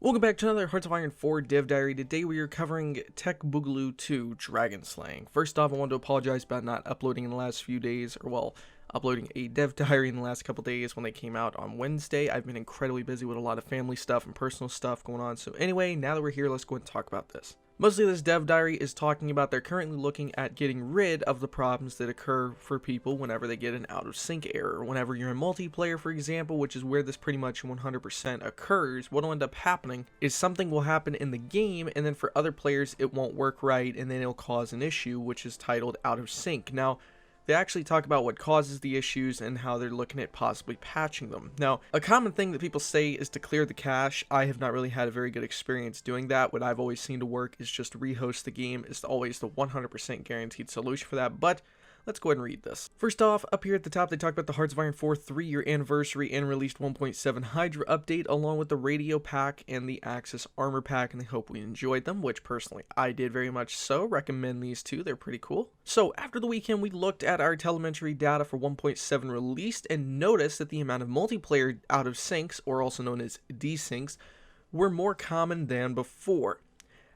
Welcome back to another Hearts of Iron 4 Dev Diary. Today we are covering Tech Boogaloo 2 Dragon Slaying. First off, I want to apologize about not uploading in the last few days, or well, uploading a Dev Diary in the last couple days when they came out on Wednesday. I've been incredibly busy with a lot of family stuff and personal stuff going on. So anyway, now that we're here, let's go ahead and talk about this. Mostly this Dev Diary is talking about they're currently looking at getting rid of the problems that occur for people whenever they get an out of sync error. Whenever you're in multiplayer, for example, which is where this pretty much 100% occurs, what will end up happening is something will happen in the game, and then for other players it won't work right, and then it'll cause an issue, which is titled out of sync. Now, they actually talk about what causes the issues and how they're looking at possibly patching them. Now, a common thing that people say is to clear the cache. I have not really had a very good experience doing that. What I've always seen to work is just rehost the game. It's always the 100% guaranteed solution for that, but let's go ahead and read this. First off, up here at the top, they talk about the Hearts of Iron 4 3-year anniversary and released 1.7 Hydra update, along with the radio pack and the Axis armor pack, and they hope we enjoyed them, which personally I did very much so. Recommend these two, they're pretty cool. So after the weekend, we looked at our telemetry data for 1.7 released and noticed that the amount of multiplayer out of syncs, or also known as desyncs, were more common than before.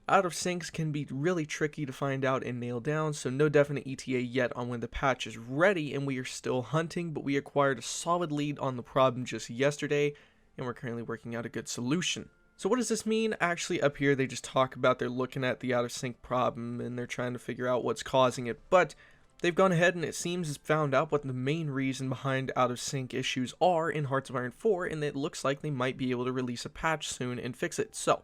Out of syncs can be really tricky to find out and nail down, so no definite ETA yet on when the patch is ready, and we are still hunting, but we acquired a solid lead on the problem just yesterday, and we're currently working out a good solution. So what does this mean? Actually, up here they just talk about they're looking at the out of sync problem and they're trying to figure out what's causing it, but they've gone ahead and it seems has found out what the main reason behind out of sync issues are in Hearts of Iron 4, and it looks like they might be able to release a patch soon and fix it. So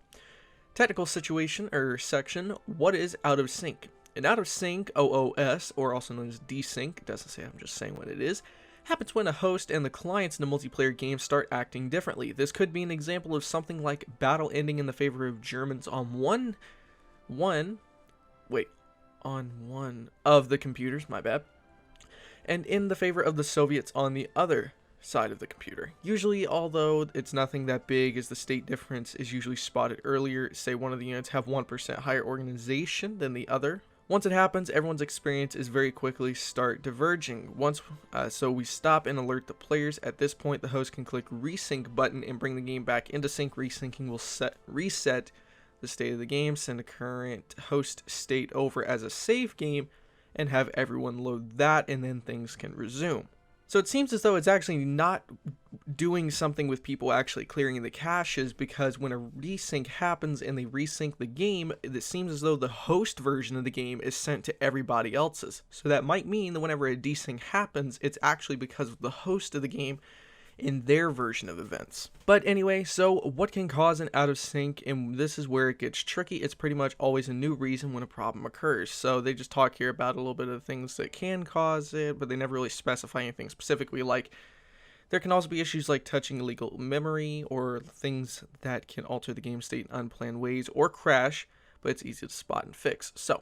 technical situation or section, what is out of sync? An out of sync OOS, or also known as desync, it doesn't say, I'm just saying what it is, happens when a host and the clients in a multiplayer game start acting differently. This could be an example of something like battle ending in the favor of Germans on one of the computers, my bad, and in the favor of the Soviets on the other side of the computer. Usually, although it's nothing that big, as the state difference is usually spotted earlier. Say one of the units have 1% higher organization than the other. Once it happens, everyone's experience is very quickly start diverging. So we stop and alert the players. At this point, the host can click resync button and bring the game back into sync. Resyncing will reset the state of the game, send a current host state over as a save game, and have everyone load that, and then things can resume. So it seems as though it's actually not doing something with people actually clearing the caches, because when a resync happens and they resync the game, it seems as though the host version of the game is sent to everybody else's. So that might mean that whenever a desync happens, it's actually because of the host of the game in their version of events. But anyway, so what can cause an out of sync? And this is where it gets tricky. It's pretty much always a new reason when a problem occurs. So they just talk here about a little bit of things that can cause it, but they never really specify anything specifically. Like, there can also be issues like touching illegal memory, or things that can alter the game state in unplanned ways, or crash, but it's easy to spot and fix. So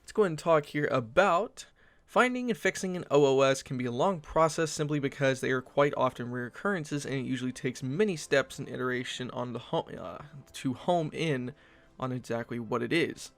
let's go ahead and talk here about finding and fixing an OOS. Can be a long process simply because they are quite often rare occurrences, and it usually takes many steps and iteration on the to home in on exactly what it is.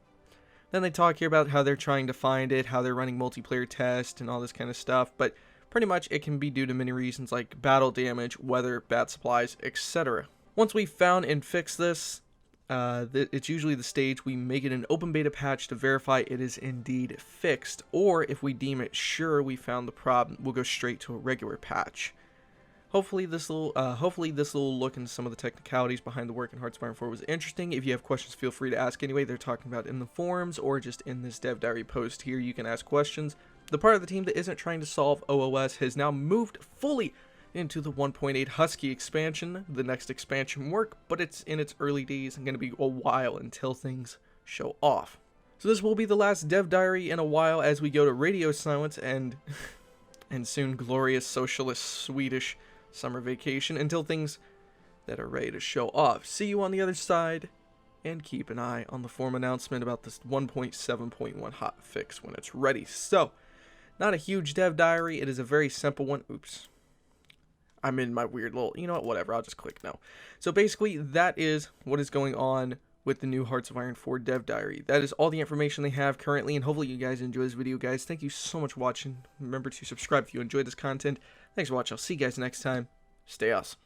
Then they talk here about how they're trying to find it, how they're running multiplayer tests and all this kind of stuff, but pretty much it can be due to many reasons like battle damage, weather, bad supplies, etc. Once we've found and fixed this, it's usually the stage we make it an open beta patch to verify it is indeed fixed, or if we deem it sure we found the problem, we'll go straight to a regular patch. Hopefully this little look into some of the technicalities behind the work in Hearts of Iron 4 was interesting. If you have questions, feel free to ask anyway. They're talking about in the forums or just in this Dev Diary post here. You can ask questions. The part of the team that isn't trying to solve OOS has now moved fully into the 1.8 Husky expansion, the next expansion work, but it's in its early days and going to be a while until things show off. So this will be the last Dev Diary in a while as we go to radio silence and soon glorious socialist Swedish summer vacation until things that are ready to show off. See you on the other side, and keep an eye on the forum announcement about this 1.7.1 hot fix when it's ready. So, not a huge Dev Diary, it is a very simple one. Oops. I'm in my weird little, you know what, whatever, I'll just click no. So basically, that is what is going on with the new Hearts of Iron 4 Dev Diary. That is all the information they have currently, and hopefully you guys enjoy this video, guys. Thank you so much for watching. Remember to subscribe if you enjoyed this content. Thanks for watching. I'll see you guys next time. Stay awesome.